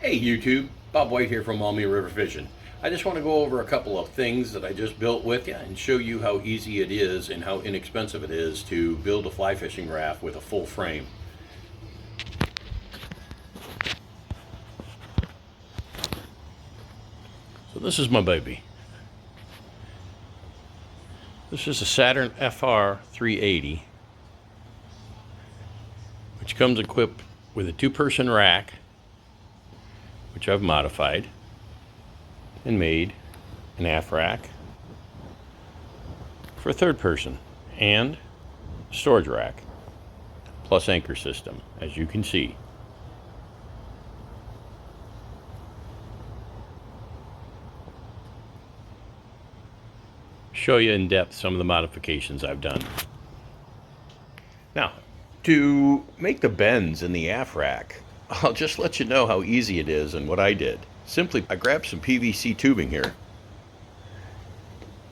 Hey YouTube, Bob White here from Maumee River Fishing. I just want to go over a couple of things that I just built with you and show you how easy it is and how inexpensive it is to build a fly fishing raft with a full frame. So this is my baby. This is a Saturn FR380, which comes equipped with a two-person rack, which I've modified and made an aft rack for a third person, and storage rack plus anchor system, as you can see. Show you in depth some of the modifications I've done. Now, to make the bends in the aft rack, I'll just let you know how easy it is and what I did. Simply, I grabbed some PVC tubing here.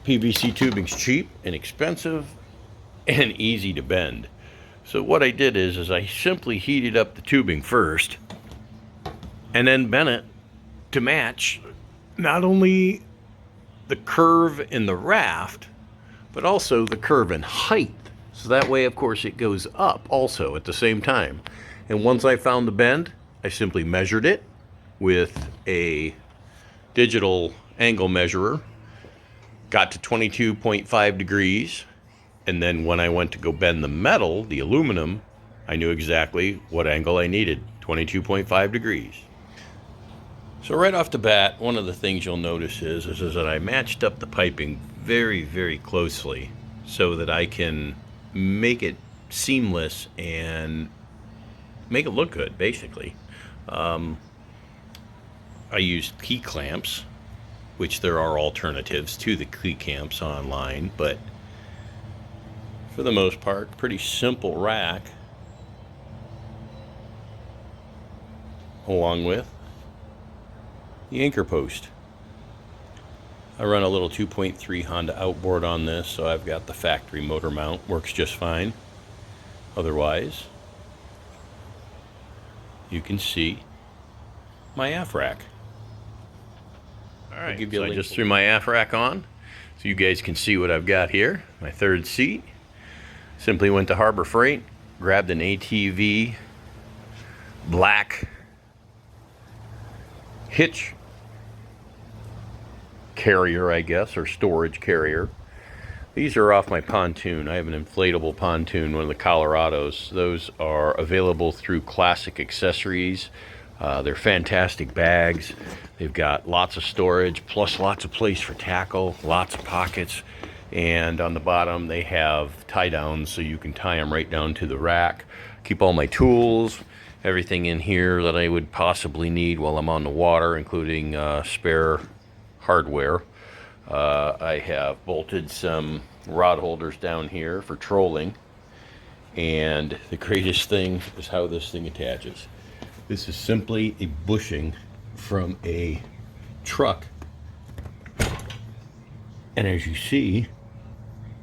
PVC tubing's cheap, inexpensive, and easy to bend. So what I did is I simply heated up the tubing first and then bent it to match not only the curve in the raft, but also the curve in height. So that way, of course, it goes up also at the same time. And once I found the bend, I simply measured it with a digital angle measurer, got to 22.5 degrees, and then when I went to go bend the metal, the aluminum, I knew exactly what angle I needed, 22.5 degrees. So right off the bat, one of the things you'll notice is that I matched up the piping very, very closely so that I can make it seamless and make it look good, basically. I used key clamps, which there are alternatives to the key clamps online, but for the most part, pretty simple rack, along with the anchor post. I run a little 2.3 Honda outboard on this, so I've got the factory motor mount, works just fine. Otherwise, you can see my aft rack. All right, so I just threw my aft rack on so you guys can see what I've got here. My third seat. Simply went to Harbor Freight, grabbed an ATV black hitch carrier, I guess, or storage carrier. These are off my pontoon. I have an inflatable pontoon, one of the Colorados. Those are available through Classic Accessories. They're fantastic bags. They've got lots of storage, plus lots of place for tackle, lots of pockets. And on the bottom, they have tie downs so you can tie them right down to the rack. Keep all my tools, everything in here that I would possibly need while I'm on the water, including spare hardware. I have bolted some rod holders down here for trolling, and the greatest thing is how this thing attaches. This is simply a bushing from a truck, and as you see,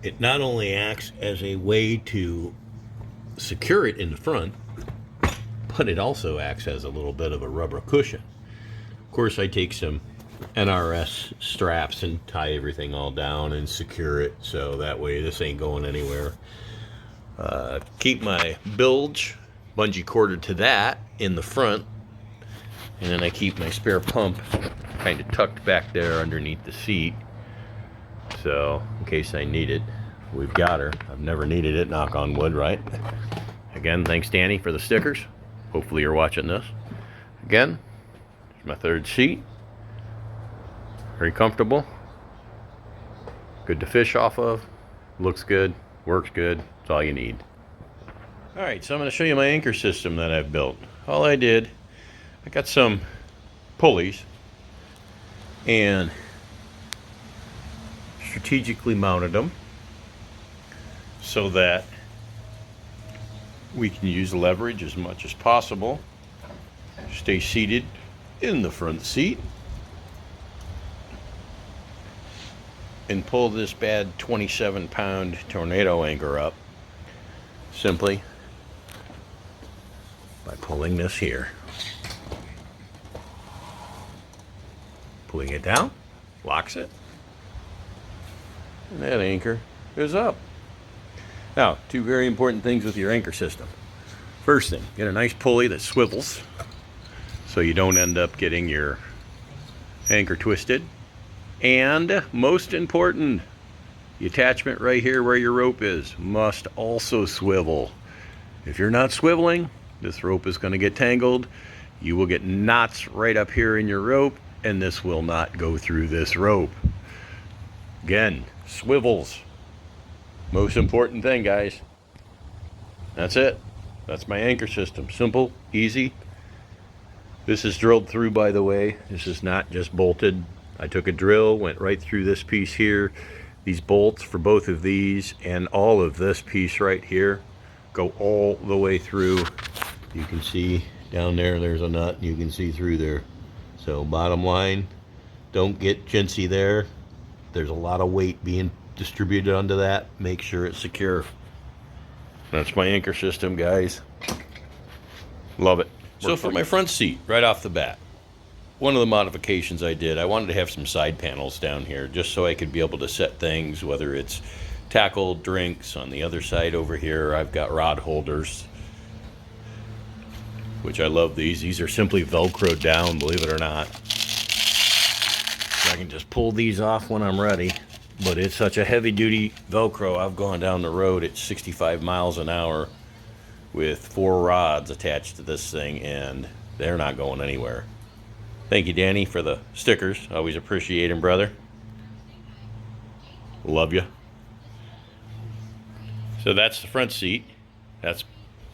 it not only acts as a way to secure it in the front, but it also acts as a little bit of a rubber cushion. Of course, I take some NRS straps and tie everything all down and secure it so that way this ain't going anywhere. Keep my bilge bungee corded to that in the front, and then I keep my spare pump kind of tucked back there underneath the seat, so in case I need it. We've got her. I've never needed it, knock on wood, right? Again, thanks Danny for the stickers. Hopefully you're watching this. Again, here's my third seat. Very comfortable, good to fish off of, looks good, works good, it's all you need. Alright, so I'm going to show you my anchor system that I've built. All I did, I got some pulleys and strategically mounted them so that we can use leverage as much as possible. Stay seated in the front seat and pull this bad 27-pound tornado anchor up simply by pulling this here. Pulling it down, locks it, and that anchor is up. Now, two very important things with your anchor system. First thing, get a nice pulley that swivels so you don't end up getting your anchor twisted. And most important, the attachment right here where your rope is must also swivel. If you're not swiveling, this rope is going to get tangled. You will get knots right up here in your rope, and this will not go through this rope. Again, swivels. Most important thing, guys. That's it. That's my anchor system. Simple, easy. This is drilled through, by the way. This is not just bolted. I took a drill, went right through this piece here. These bolts for both of these and all of this piece right here go all the way through. You can see down there, there's a nut. You can see through there. So bottom line, don't get chintzy there. There's a lot of weight being distributed onto that. Make sure it's secure. That's my anchor system, guys. Love it. So for my front seat, right off the bat, one of the modifications I did, I wanted to have some side panels down here just so I could be able to set things, whether it's tackle, drinks. On the other side over here, I've got rod holders, which I love these. These are simply Velcroed down, believe it or not. So I can just pull these off when I'm ready. But it's such a heavy-duty Velcro. I've gone down the road at 65 miles an hour with 4 rods attached to this thing, and they're not going anywhere. Thank you, Danny, for the stickers. Always appreciate them, brother. Love you. So that's the front seat. That's,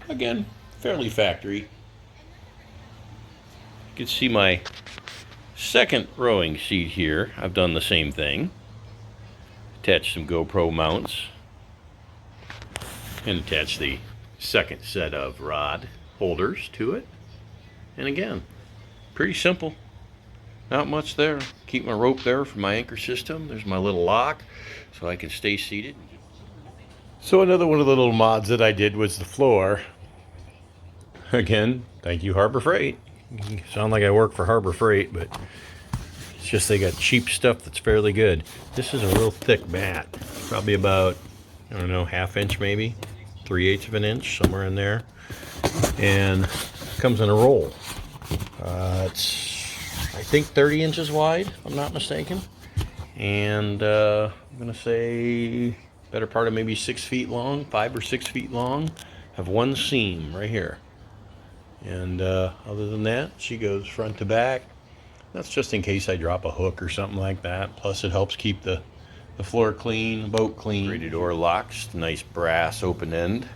again, fairly factory. You can see my second rowing seat here. I've done the same thing. Attach some GoPro mounts and attach the second set of rod holders to it. And again, pretty simple. Not much there. Keep my rope there for my anchor system. There's my little lock so I can stay seated. So another one of the little mods that I did was the floor. Again, thank you, Harbor Freight. You sound like I work for Harbor Freight, but it's just they got cheap stuff that's fairly good. This is a real thick mat. Probably about, I don't know, 1/2 inch maybe. 3/8 of an inch, somewhere in there. And comes in a roll. It's, I think, 30 inches wide, if I'm not mistaken. And I'm going to say better part of maybe 6 feet long, 5 or 6 feet long. Have one seam right here. And other than that, she goes front to back. That's just in case I drop a hook or something like that. Plus it helps keep the floor clean, the boat clean. Braided door locks, nice brass open end.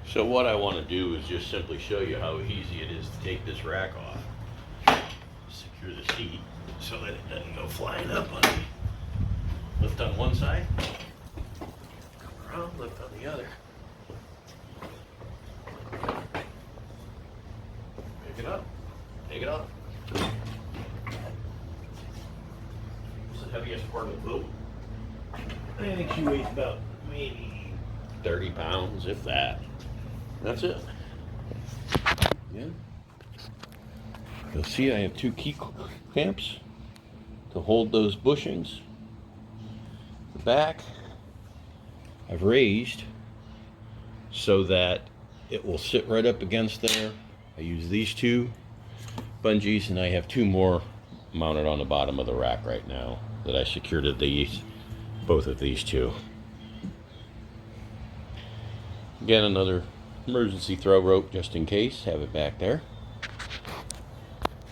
So what I want to do is just simply show you how easy it is to take this rack off. Secure the seat so that it doesn't go flying up on me. Lift on one side, come around, lift on the other. Pick it up, take it off. It's the heaviest part of the boat. I think she weighs about maybe 30 pounds, if that. That's it. Yeah. You'll see I have 2 key clamps to hold those bushings. The back I've raised so that it will sit right up against there. I use these 2 bungees, and I have 2 more mounted on the bottom of the rack right now that I secured to these, both of these 2. Again, another emergency throw rope just in case. Have it back there.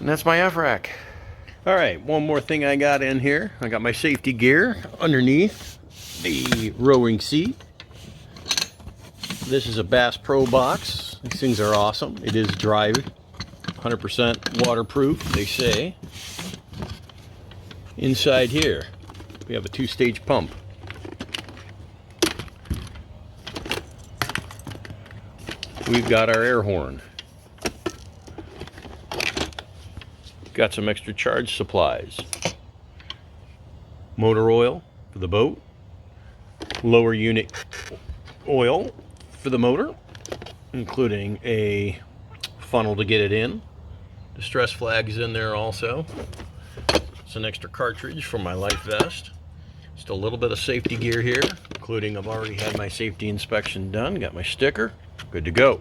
And that's my F-rack. All right, one more thing I got in here. I got my safety gear underneath the rowing seat. This is a Bass Pro box. These things are awesome. It is dry, 100% waterproof, they say. Inside here, we have a 2-stage pump. We've got our air horn. Got some extra charge supplies. Motor oil for the boat. Lower unit oil for the motor, including a funnel to get it in. Distress flag is in there also. It's an extra cartridge for my life vest. Just a little bit of safety gear here, including I've already had my safety inspection done, got my sticker, good to go.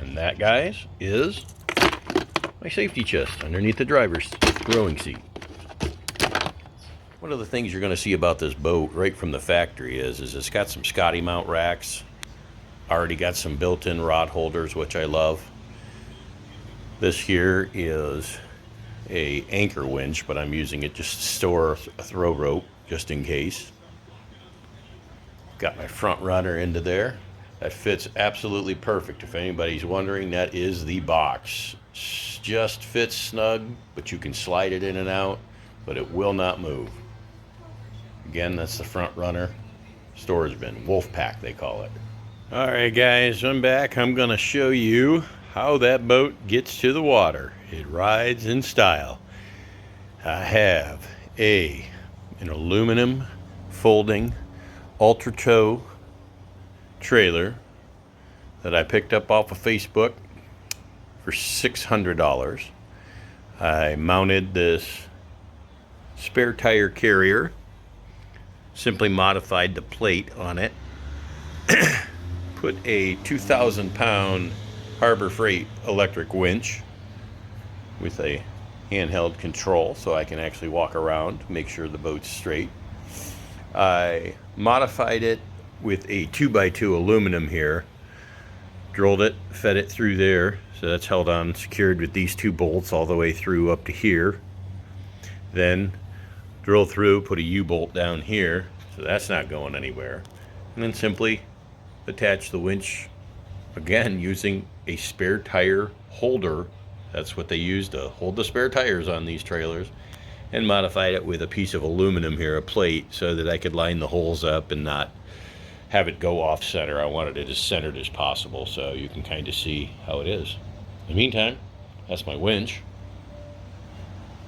And that, guys, is my safety chest underneath the driver's rowing seat. One of the things you're going to see about this boat right from the factory is it's got some Scotty mount racks, already got some built-in rod holders, which I love. This here is a anchor winch, but I'm using it just to store a throw rope just in case. Got my front rudder into there. That fits absolutely perfect. If anybody's wondering, that is the box. Just fits snug, but you can slide it in and out, but it will not move. Again, that's the front runner storage bin, wolf pack they call it. All right, guys, I'm back. I'm gonna show you how that boat gets to the water. It rides in style. I have an aluminum folding ultra tow trailer that I picked up off of Facebook for $600. I mounted this spare tire carrier, simply modified the plate on it, put a 2,000-pound Harbor Freight electric winch with a handheld control so I can actually walk around, make sure the boat's straight. I modified it with a 2x2 aluminum here, drilled it, fed it through there, so that's held on, secured with these two bolts all the way through up to here. Then drill through, put a U-bolt down here, so that's not going anywhere. And then simply attach the winch, again using a spare tire holder. That's what they use to hold the spare tires on these trailers, and modified it with a piece of aluminum here, a plate, so that I could line the holes up and not have it go off center. I wanted it as centered as possible, so you can kind of see how it is. In the meantime, that's my winch.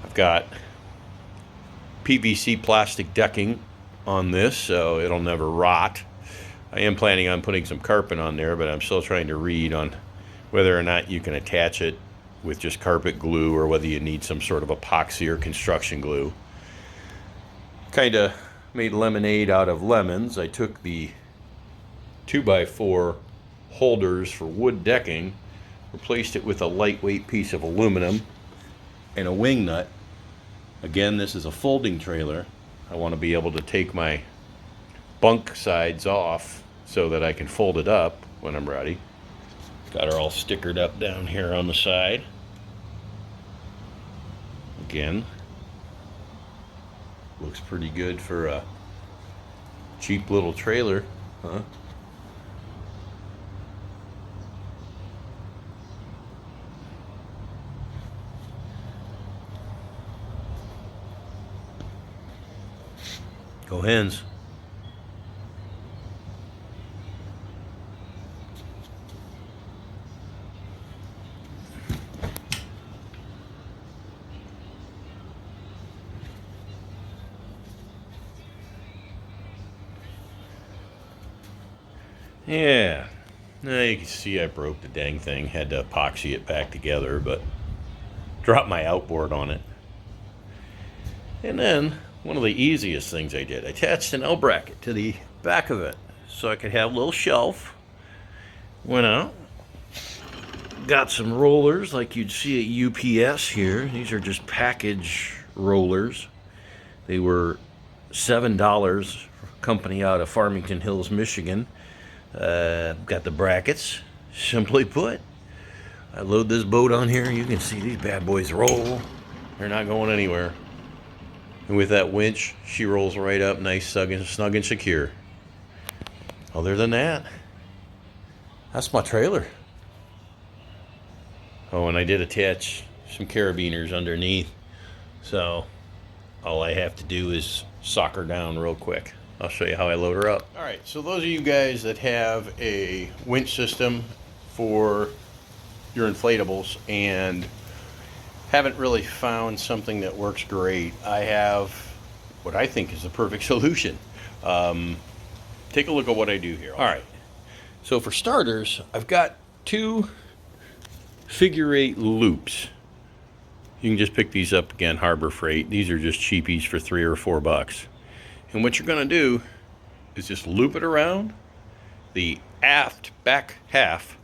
I've got PVC plastic decking on this, so it'll never rot. I am planning on putting some carpet on there, but I'm still trying to read on whether or not you can attach it with just carpet glue or whether you need some sort of epoxy or construction glue. Kind of made lemonade out of lemons. I took the 2x4 holders for wood decking, replaced it with a lightweight piece of aluminum and a wing nut. Again, this is a folding trailer. I want to be able to take my bunk sides off so that I can fold it up when I'm ready. Got her all stickered up down here on the side. Again, looks pretty good for a cheap little trailer, huh? Go hens. Yeah, now you can see I broke the dang thing, had to epoxy it back together, but dropped my outboard on it. And then one of the easiest things I did, I attached an L bracket to the back of it so I could have a little shelf. Went out, got some rollers like you'd see at UPS here. These are just package rollers. They were $7, company out of Farmington Hills, Michigan. Got the brackets. Simply put, I load this boat on here. You can see these bad boys roll. They're not going anywhere. And with that winch, she rolls right up, nice, snug and secure. Other than that, that's my trailer. Oh, and I did attach some carabiners underneath, so all I have to do is sock her down real quick. I'll show you how I load her up. All right, so those of you guys that have a winch system for your inflatables and haven't really found something that works great, I have what I think is the perfect solution. take a look at what I do here. All right. So for starters, I've got 2 figure-8 loops. You can just pick these up again, Harbor Freight. These are just cheapies for $3 or $4. And what you're going to do is just loop it around the aft back half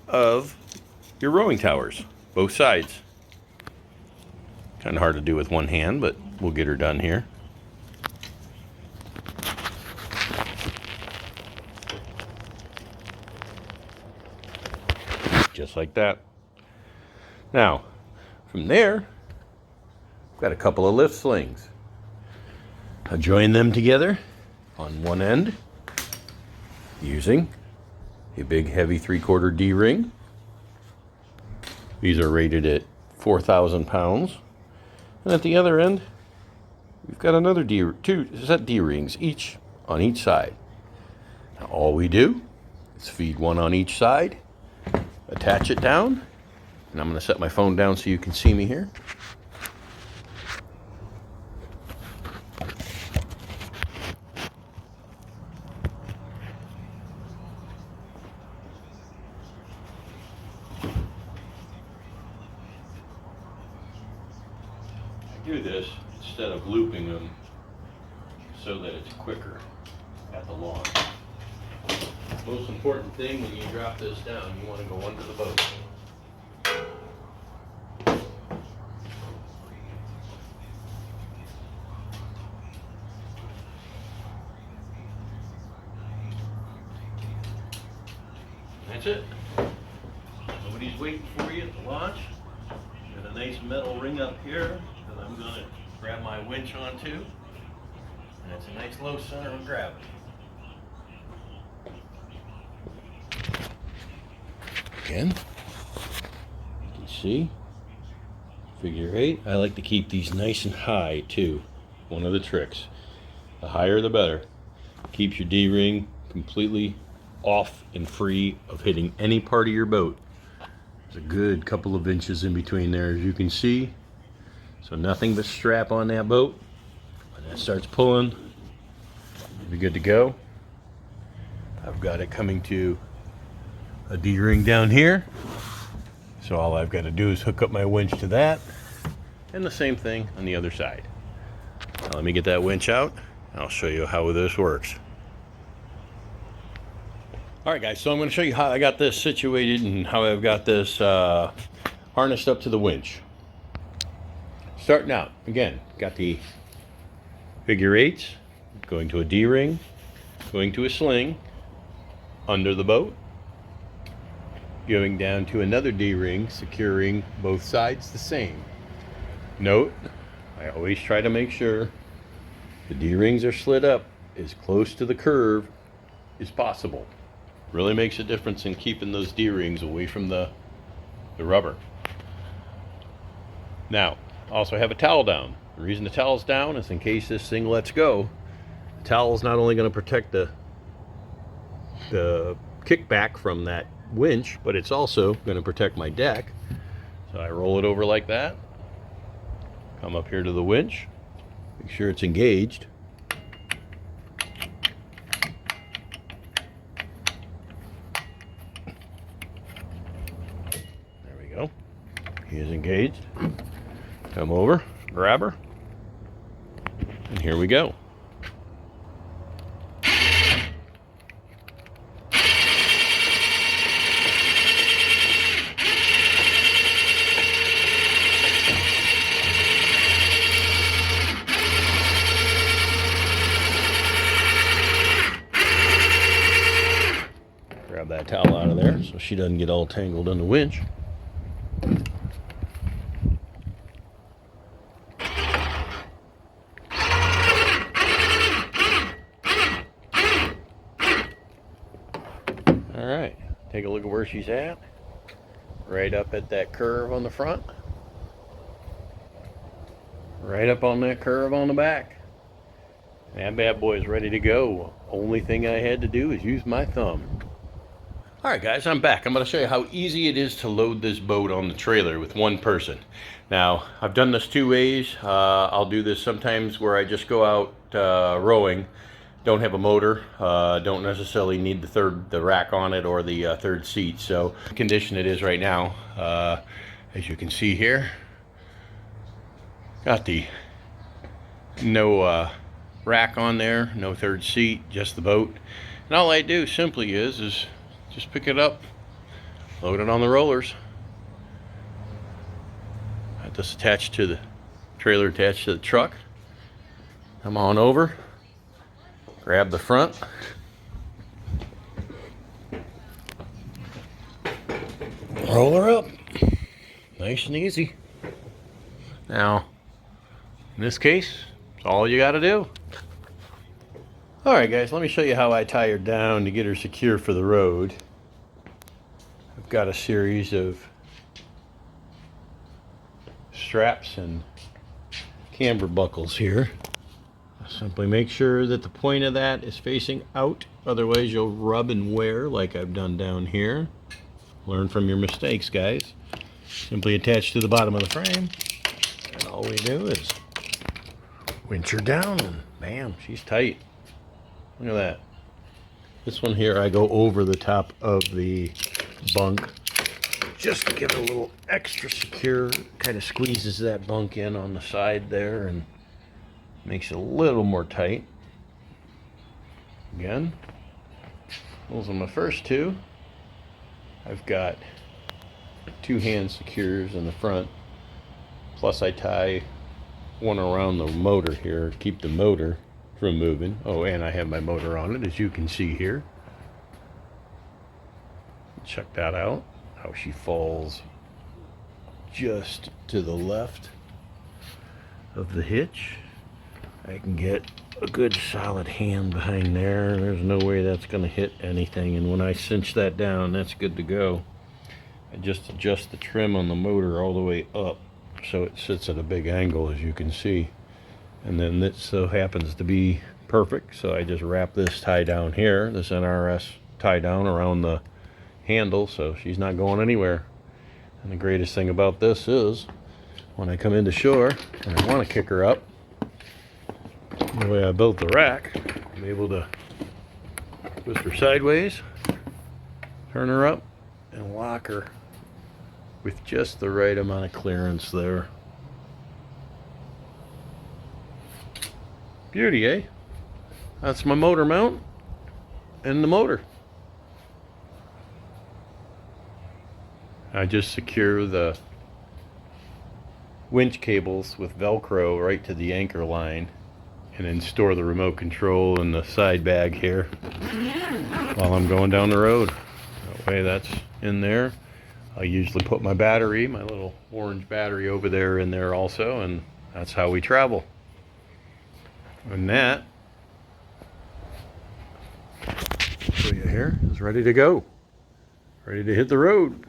of your rowing towers, both sides. Kind of hard to do with one hand, but we'll get her done here. Just like that. Now, from there, I've got a couple of lift slings. I'll join them together on one end using a big heavy 3/4 D-ring. These are rated at 4,000 pounds. And at the other end, we've got another 2 set D-rings, each on each side. Now all we do is feed one on each side, attach it down, and I'm going to set my phone down so you can see me here. Do this instead of looping them so that it's quicker at the launch. Most important thing when you drop this down, you want to go under the boat. That's it. Nobody's waiting for you at the launch. Got a nice metal ring up here that I'm going to grab my winch onto. And it's a nice low center of gravity. Again, you can see, figure 8. I like to keep these nice and high too. One of the tricks. The higher the better. Keeps your D-ring completely off and free of hitting any part of your boat. There's a good couple of inches in between there, as you can see. So nothing but strap on that boat. When that starts pulling, you'll be good to go. I've got it coming to a D-ring down here. So all I've got to do is hook up my winch to that. And the same thing on the other side. Now let me get that winch out. I'll show you how this works. All right, guys, so I'm going to show you how I got this situated and how I've got this harnessed up to the winch. Starting out, again, got the figure 8s, going to a D-ring, going to a sling, under the boat, going down to another D-ring, securing both sides the same. Note, I always try to make sure the D-rings are slid up as close to the curve as possible. Really makes a difference in keeping those D-rings away from the rubber. Now, also have a towel down. The reason the towel's down is in case this thing lets go. The towel is not only going to protect the kickback from that winch, but it's also going to protect my deck. So I roll it over like that. Come up here to the winch. Make sure it's engaged. There we go. He is engaged. Come over, grab her, and here we go. Grab that towel out of there so she doesn't get all tangled in the winch. Alright, take a look at where she's at. Right up at that curve on the front. Right up on that curve on the back. That bad boy is ready to go. Only thing I had to do is use my thumb. Alright guys, I'm back. I'm going to show you how easy it is to load this boat on the trailer with one person. Now, I've done this two ways. I'll do this sometimes where I just go out rowing. don't have a motor, don't necessarily need the rack on it or the third seat. So the condition it is right now, as you can see here, got the no rack on there, no third seat, just the boat. And all I do simply is just pick it up, load it on the rollers. Got this attached to the trailer, attached to the truck. Come on over, grab the front, roll her up, nice and easy. Now, in this case, it's all you got to do. All right, guys, let me show you how I tie her down to get her secure for the road. I've got a series of straps and camber buckles here. Simply make sure that the point of that is facing out, otherwise you'll rub and wear like I've done down here. Learn from your mistakes, guys. Simply attach to the bottom of the frame, and all we do is winch her down, and bam, she's tight. Look at that. This one here, I go over the top of the bunk just to give it a little extra secure. Kind of squeezes that bunk in on the side there and makes it a little more tight. Again, those are my first two. I've got 2 hand secures in the front, plus I tie one around the motor here to keep the motor from moving. Oh, and I have my motor on it, as you can see here. Check that out, how she falls just to the left of the hitch. I can get a good solid hand behind there. There's no way that's going to hit anything, and when I cinch that down, that's good to go. I just adjust the trim on the motor all the way up so it sits at a big angle, as you can see, and then this so happens to be perfect, so I just wrap this tie down here, this NRS tie down around the handle, so she's not going anywhere. And the greatest thing about this is when I come into shore and I want to kick her up, the way I built the rack, I'm able to twist her sideways, turn her up, and lock her with just the right amount of clearance there. Beauty, eh? That's my motor mount and the motor. I just secure the winch cables with Velcro right to the anchor line, and then store the remote control in the side bag here while I'm going down the road. That way that's in there. I usually put my battery, my little orange battery over there in there also, and that's how we travel. And that, show you here, is ready to go. Ready to hit the road.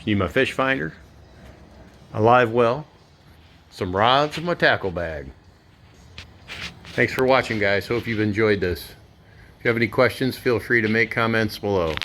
Need my fish finder, a live well, some rods, and my tackle bag. Thanks for watching, guys. Hope you've enjoyed this. If you have any questions, feel free to make comments below.